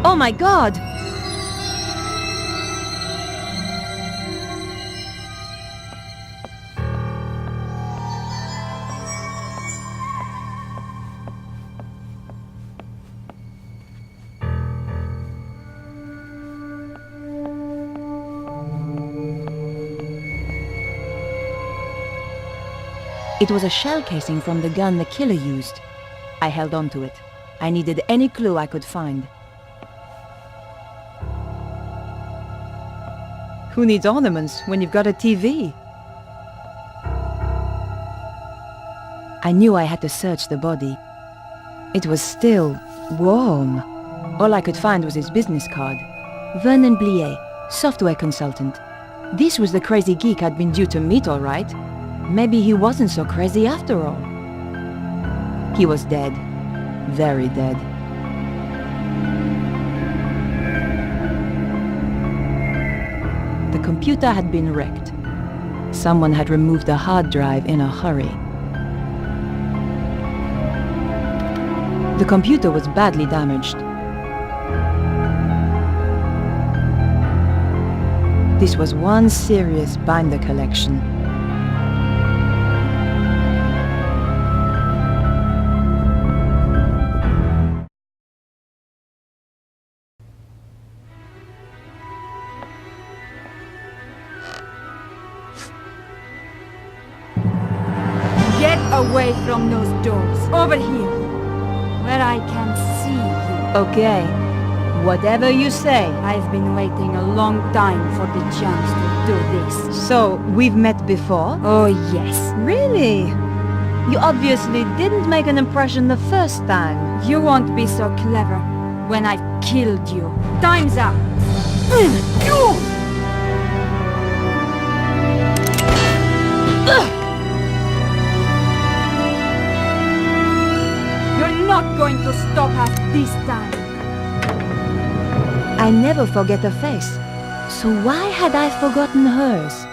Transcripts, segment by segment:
Oh my God! It was a shell casing from the gun the killer used. I held on to it. I needed any clue I could find. Who needs ornaments when you've got a TV? I knew I had to search the body. It was still warm. All I could find was his business card. Vernon Blier, software consultant. This was the crazy geek I'd been due to meet, all right. Maybe he wasn't so crazy after all. He was dead. Very dead. The computer had been wrecked. Someone had removed the hard drive in a hurry. The computer was badly damaged. This was one serious binder collection. Get away from those doors. Over here, where I can see you. Okay, whatever you say. I've been waiting a long time for the chance to do this. So, we've met before? Oh yes. Really? You obviously didn't make an impression the first time. You won't be so clever when I've killed you. Time's up. You're not going to stop us this time. I never forget a face. So why had I forgotten hers?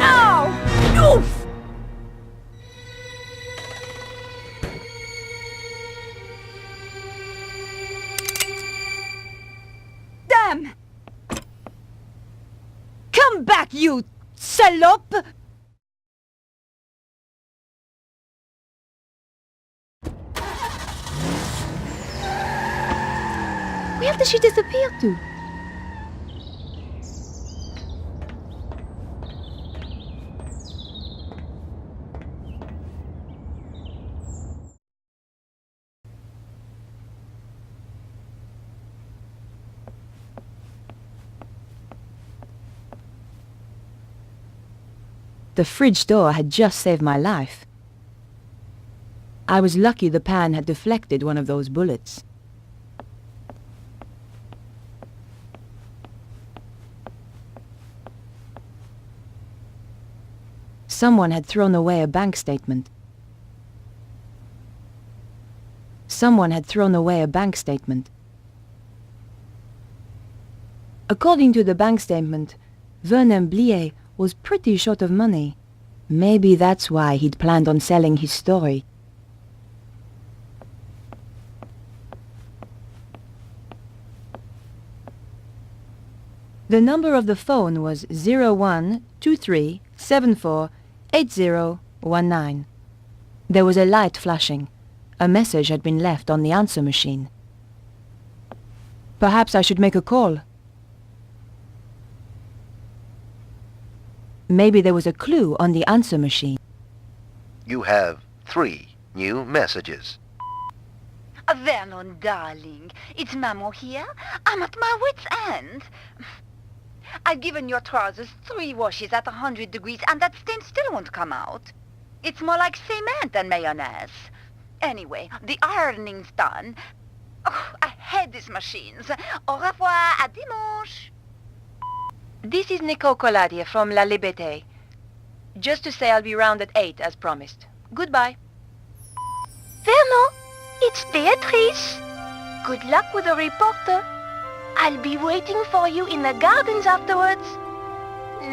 Ow! Oof! Damn! Come back, you salope! Where did she disappear to? The fridge door had just saved my life. I was lucky the pan had deflected one of those bullets. Someone had thrown away a bank statement. Someone had thrown away a bank statement. According to the bank statement, Vernon Blier was pretty short of money. Maybe that's why he'd planned on selling his story. The number of the phone was 0123748019. There was a light flashing. A message had been left on the answer machine. Perhaps I should make a call. Maybe there was a clue on the answer machine. You have 3 new messages. Vernon, darling, it's Maman here. I'm at my wit's end. I've given your trousers 3 washes at 100 degrees and that stain still won't come out. It's more like cement than mayonnaise. Anyway, the ironing's done. Oh, I hate these machines. Au revoir, à dimanche. This is Nicole Colladier from La Liberté. Just to say I'll be round at 8 as promised. Goodbye. Vernon, it's Beatrice. Good luck with the reporter. I'll be waiting for you in the gardens afterwards.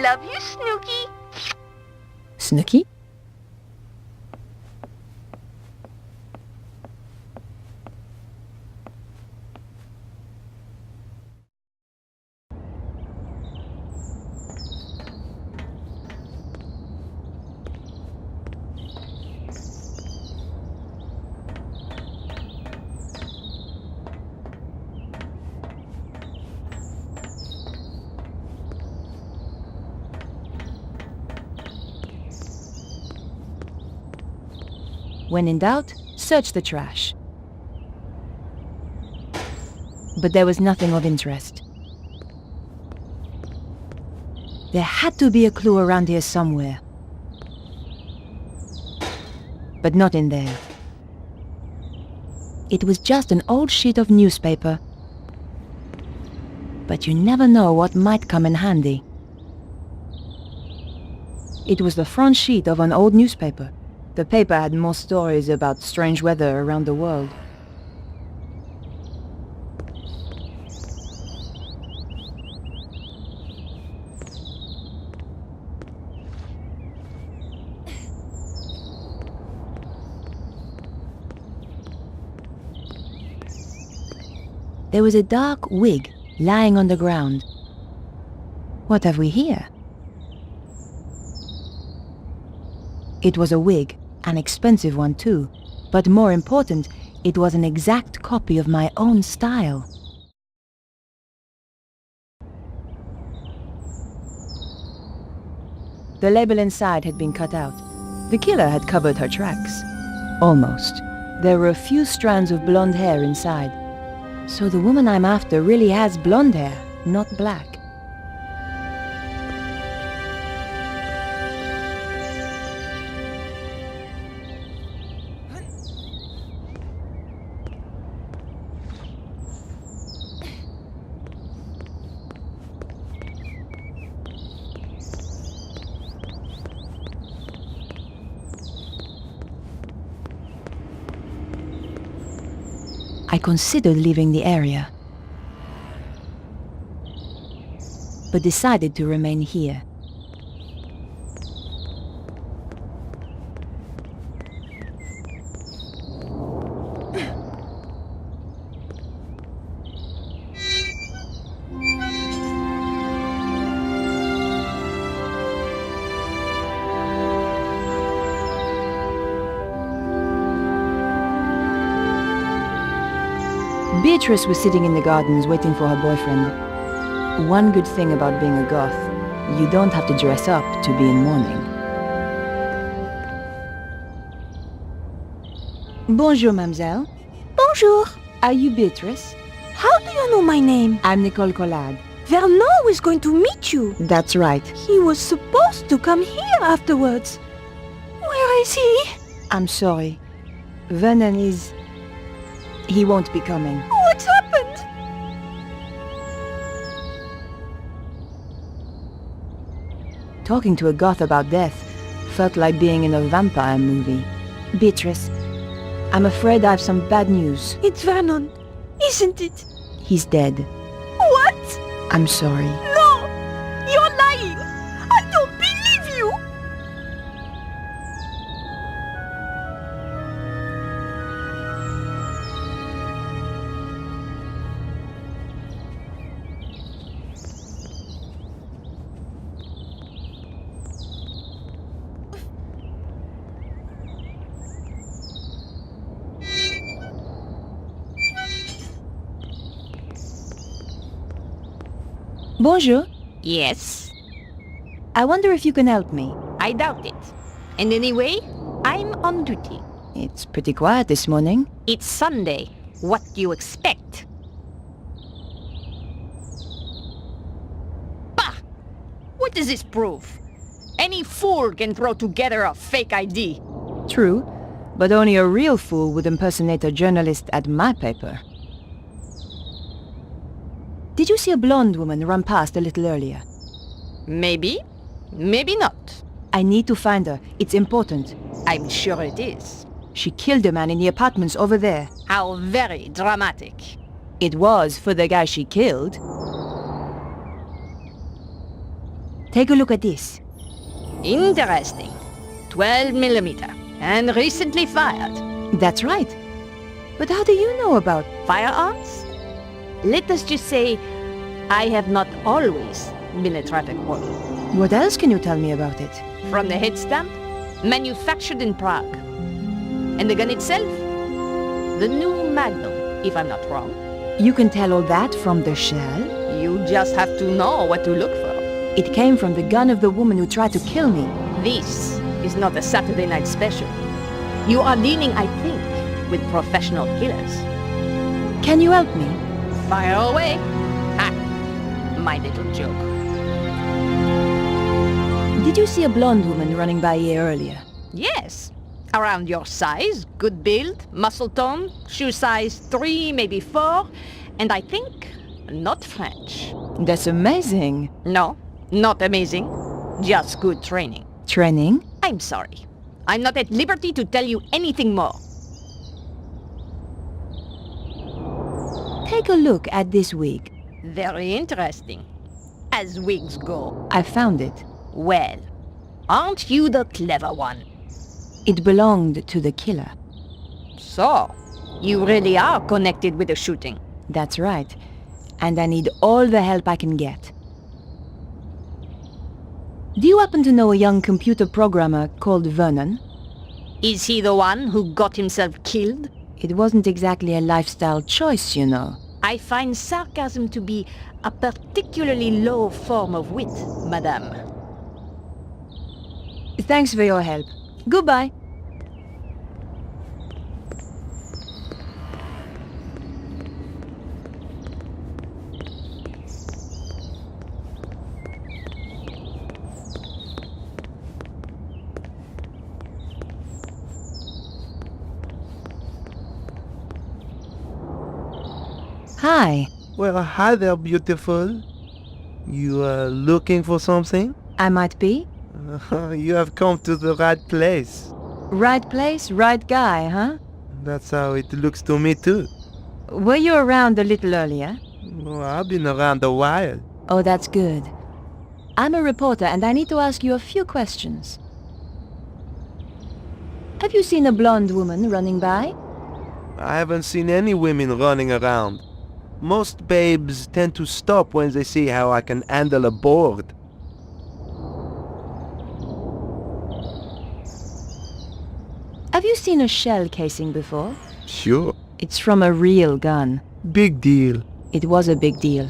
Love you, Snooky. Snooky? When in doubt, search the trash. But there was nothing of interest. There had to be a clue around here somewhere. But not in there. It was just an old sheet of newspaper. But you never know what might come in handy. It was the front sheet of an old newspaper. The paper had more stories about strange weather around the world. There was a dark wig lying on the ground. What have we here? It was a wig, an expensive one too, but more important, it was an exact copy of my own style. The label inside had been cut out. The killer had covered her tracks. Almost. There were a few strands of blonde hair inside. So the woman I'm after really has blonde hair, not black. I considered leaving the area, but decided to remain here. Beatrice was sitting in the gardens waiting for her boyfriend. One good thing about being a goth, you don't have to dress up to be in mourning. Bonjour, mademoiselle. Bonjour. Are you Beatrice? How do you know my name? I'm Nicole Collard. Vernon is going to meet you. That's right. He was supposed to come here afterwards. Where is he? I'm sorry. Vernon is... He won't be coming. What's happened? Talking to a goth about death felt like being in a vampire movie. Beatrice, I'm afraid I have some bad news. It's Vernon, isn't it? He's dead. What? I'm sorry. No! You're lying! I don't believe you! Bonjour. Yes, I wonder if you can help me. I doubt it. And anyway, I'm on duty. It's pretty quiet this morning. It's Sunday. What do you expect? Bah! What does this prove? Any fool can throw together a fake ID. True, but only a real fool would impersonate a journalist at my paper. Did you see a blonde woman run past a little earlier? Maybe, maybe not. I need to find her. It's important. I'm sure it is. She killed a man in the apartments over there. How very dramatic. It was for the guy she killed. Take a look at this. Interesting. 12 millimeter. And recently fired. That's right. But how do you know about... Firearms? Let us just say, I have not always been a traffic warden. What else can you tell me about it? From the head stamp, manufactured in Prague. And the gun itself? The new Magnum, if I'm not wrong. You can tell all that from the shell? You just have to know what to look for. It came from the gun of the woman who tried to kill me. This is not a Saturday night special. You are dealing, I think, with professional killers. Can you help me? Fire away. Ha! My little joke. Did you see a blonde woman running by here earlier? Yes. Around your size, good build, muscle tone, shoe size 3, maybe 4, and I think not French. That's amazing. No, not amazing. Just good training. Training? I'm sorry. I'm not at liberty to tell you anything more. Take a look at this wig. Very interesting. As wigs go. I found it. Well, aren't you the clever one? It belonged to the killer. So, you really are connected with the shooting. That's right. And I need all the help I can get. Do you happen to know a young computer programmer called Vernon? Is he the one who got himself killed? It wasn't exactly a lifestyle choice, you know. I find sarcasm to be a particularly low form of wit, madame. Thanks for your help. Goodbye. Hi. Well, hi there, beautiful. You are looking for something? I might be. You have come to the right place. Right place, right guy, huh? That's how it looks to me too. Were you around a little earlier? Well, I've been around a while. Oh, that's good. I'm a reporter and I need to ask you a few questions. Have you seen a blonde woman running by? I haven't seen any women running around. Most babes tend to stop when they see how I can handle a board. Have you seen a shell casing before? Sure. It's from a real gun. Big deal. It was a big deal.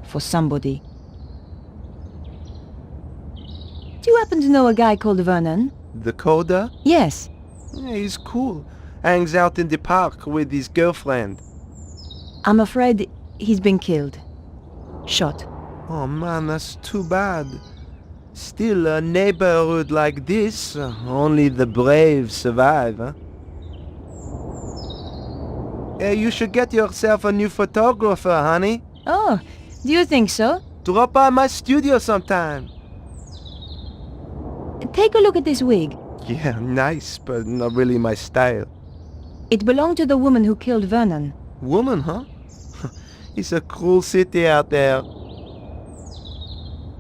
For somebody. Do you happen to know a guy called Vernon? The coder? Yes. Yeah, he's cool. Hangs out in the park with his girlfriend. I'm afraid he's been killed. Shot. Oh man, that's too bad. Still, a neighborhood like this, only the brave survive, huh? Hey, you should get yourself a new photographer, honey. Oh, do you think so? Drop by my studio sometime. Take a look at this wig. Yeah, nice, but not really my style. It belonged to the woman who killed Vernon. Woman, huh? It's a cruel city out there.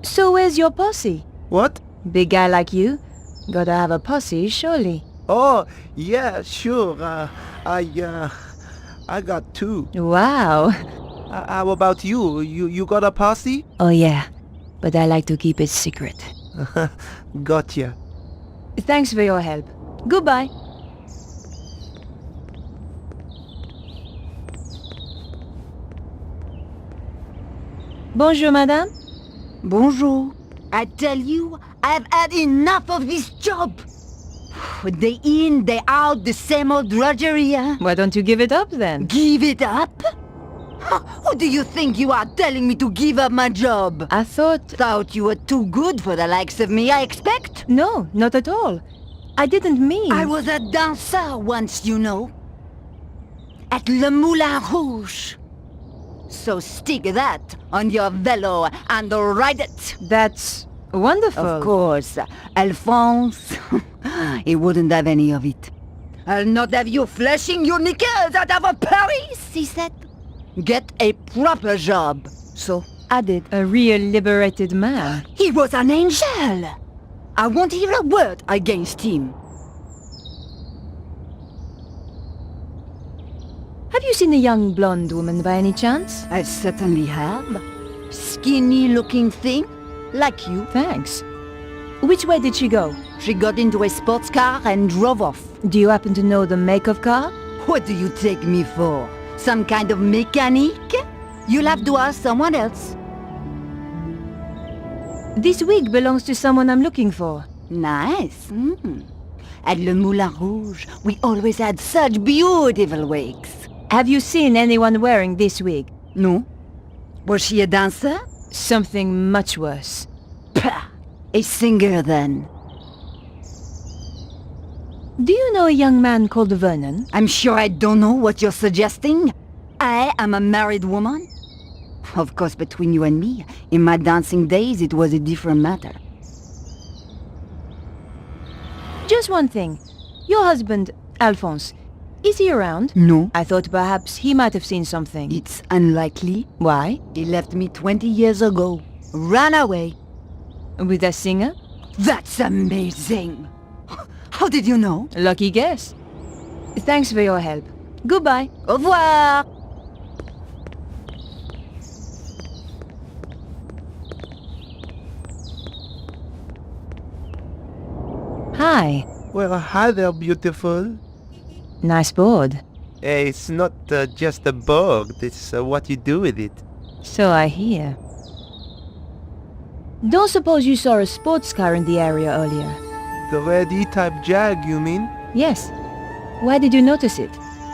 So where's your posse? What? Big guy like you? Gotta have a posse, surely. Oh, yeah, sure. I got two. Wow. How about you? You got a posse? Oh yeah, but I like to keep it secret. Gotcha. Thanks for your help. Goodbye. Bonjour, madame. Bonjour. I tell you, I've had enough of this job. Day in, day out, the same old drudgery, huh? Why don't you give it up then? Give it up? Who do you think you are telling me to give up my job? I thought... Thought you were too good for the likes of me, I expect? No, not at all. I didn't mean... I was a dancer once, you know. At Le Moulin Rouge. So stick that on your velo and ride it. That's wonderful. Of course. Alphonse, he wouldn't have any of it. I'll not have you flashing your knickers out of a Paris, he said. Get a proper job. So I did. A real liberated man. He was an angel. I won't hear a word against him. Have you seen a young blonde woman by any chance? I certainly have. Skinny-looking thing, like you. Thanks. Which way did she go? She got into a sports car and drove off. Do you happen to know the make of car? What do you take me for? Some kind of mechanic? You'll have to ask someone else. This wig belongs to someone I'm looking for. Nice. At Le Moulin Rouge, we always had such beautiful wigs. Have you seen anyone wearing this wig? No? Was she a dancer? Something much worse. Pah! A singer, then. Do you know a young man called Vernon? I'm sure I don't know what you're suggesting. I am a married woman. Of course, between you and me, in my dancing days, it was a different matter. Just one thing. Your husband, Alphonse, is he around? No. I thought perhaps he might have seen something. It's unlikely. Why? He left me 20 years ago. Ran away. With a singer? That's amazing! How did you know? Lucky guess. Thanks for your help. Goodbye. Au revoir! Hi. Well, hi there, beautiful. Nice board. Hey, it's not just a board, it's what you do with it. So I hear. Don't suppose you saw a sports car in the area earlier? The red E-Type Jag, you mean? Yes. Why did you notice it?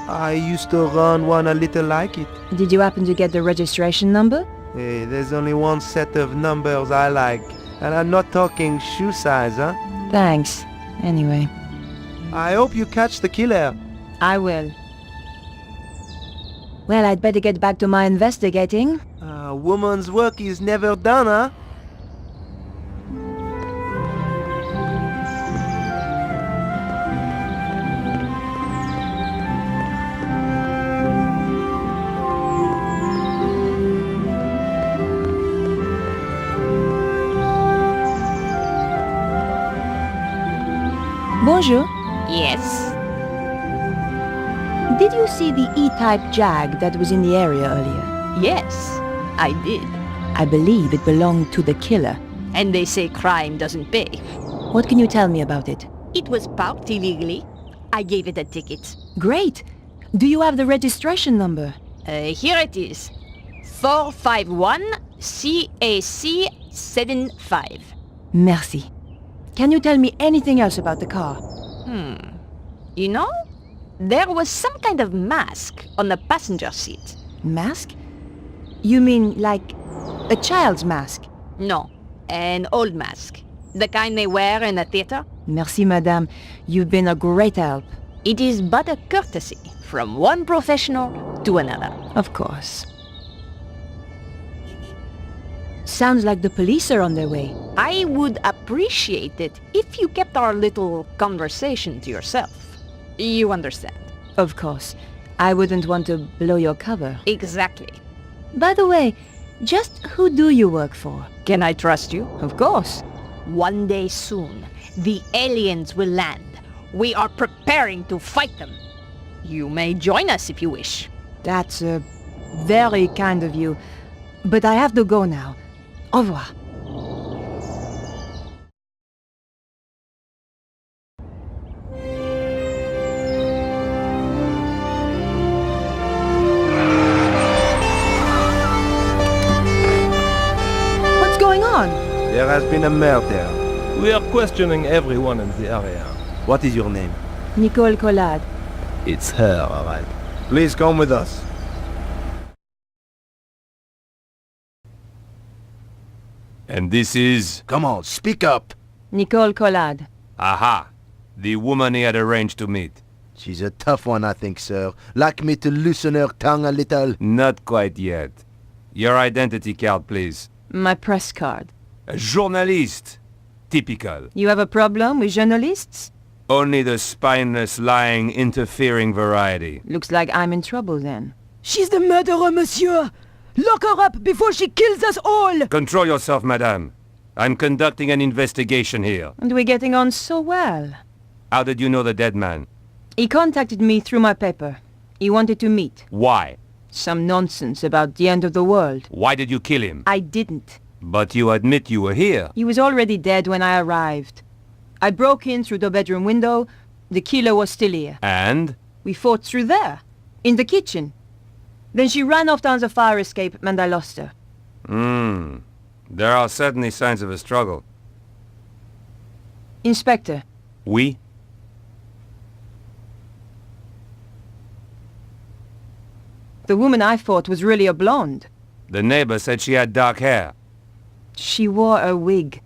I used to run one a little like it. Did you happen to get the registration number? Hey, there's only one set of numbers I like, and I'm not talking shoe size, huh? Thanks. Anyway, I hope you catch the killer. I will. Well, I'd better get back to my investigating. Woman's work is never done, huh? Bonjour. Yes? Did you see the E-Type Jag that was in the area earlier? Yes, I did. I believe it belonged to the killer. And they say crime doesn't pay. What can you tell me about it? It was parked illegally. I gave it a ticket. Great. Do you have the registration number? Here it is. 451 CAC 75. Merci. Can you tell me anything else about the car? You know, there was some kind of mask on the passenger seat. Mask? You mean like a child's mask? No, an old mask. The kind they wear in a theater. Merci, madame. You've been a great help. It is but a courtesy from one professional to another. Of course. Sounds like the police are on their way. I would appreciate it if you kept our little conversation to yourself. You understand? Of course. I wouldn't want to blow your cover. Exactly. By the way, just who do you work for? Can I trust you? Of course. One day soon, the aliens will land. We are preparing to fight them. You may join us if you wish. That's very kind of you. But I have to go now. Au revoir. What's going on? There has been a murder. We are questioning everyone in the area. What is your name? Nicole Collard. It's her, alright. Please come with us. And this is... Come on, speak up. Nicole Collard. Aha! The woman he had arranged to meet. She's a tough one, I think, sir. Like me to loosen her tongue a little. Not quite yet. Your identity card, please. My press card. A journalist. Typical. You have a problem with journalists? Only the spineless, lying, interfering variety. Looks like I'm in trouble then. She's the murderer, monsieur! Lock her up before she kills us all! Control yourself, madame. I'm conducting an investigation here. And we're getting on so well. How did you know the dead man? He contacted me through my paper. He wanted to meet. Why? Some nonsense about the end of the world. Why did you kill him? I didn't. But you admit you were here. He was already dead when I arrived. I broke in through the bedroom window. The killer was still here. And? We fought through there, in the kitchen. Then she ran off down the fire escape and I lost her. There are certainly signs of a struggle. Inspector, Oui? The woman I fought was really a blonde. The neighbor said she had dark hair. She wore a wig.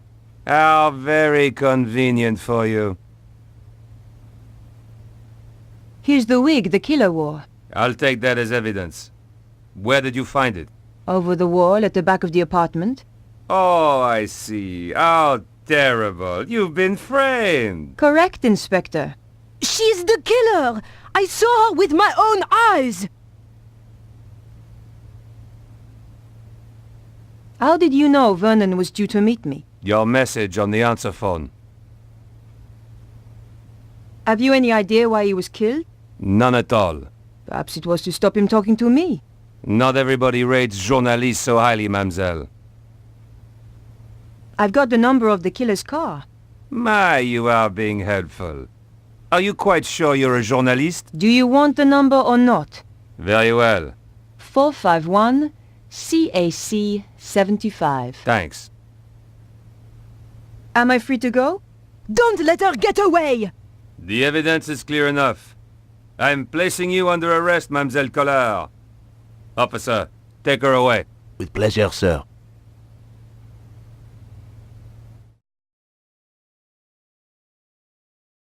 How very convenient for you. Here's the wig the killer wore. I'll take that as evidence. Where did you find it? Over the wall at the back of the apartment. Oh, I see. How terrible. You've been framed. Correct, Inspector. She's the killer! I saw her with my own eyes! How did you know Vernon was due to meet me? Your message on the answer phone. Have you any idea why he was killed? None at all. Perhaps it was to stop him talking to me. Not everybody rates journalists so highly, mademoiselle. I've got the number of the killer's car. My, you are being helpful. Are you quite sure you're a journalist? Do you want the number or not? Very well. 451 CAC 75. Thanks. Am I free to go? Don't let her get away! The evidence is clear enough. I'm placing you under arrest, Mademoiselle Collard. Officer, take her away. With pleasure, sir.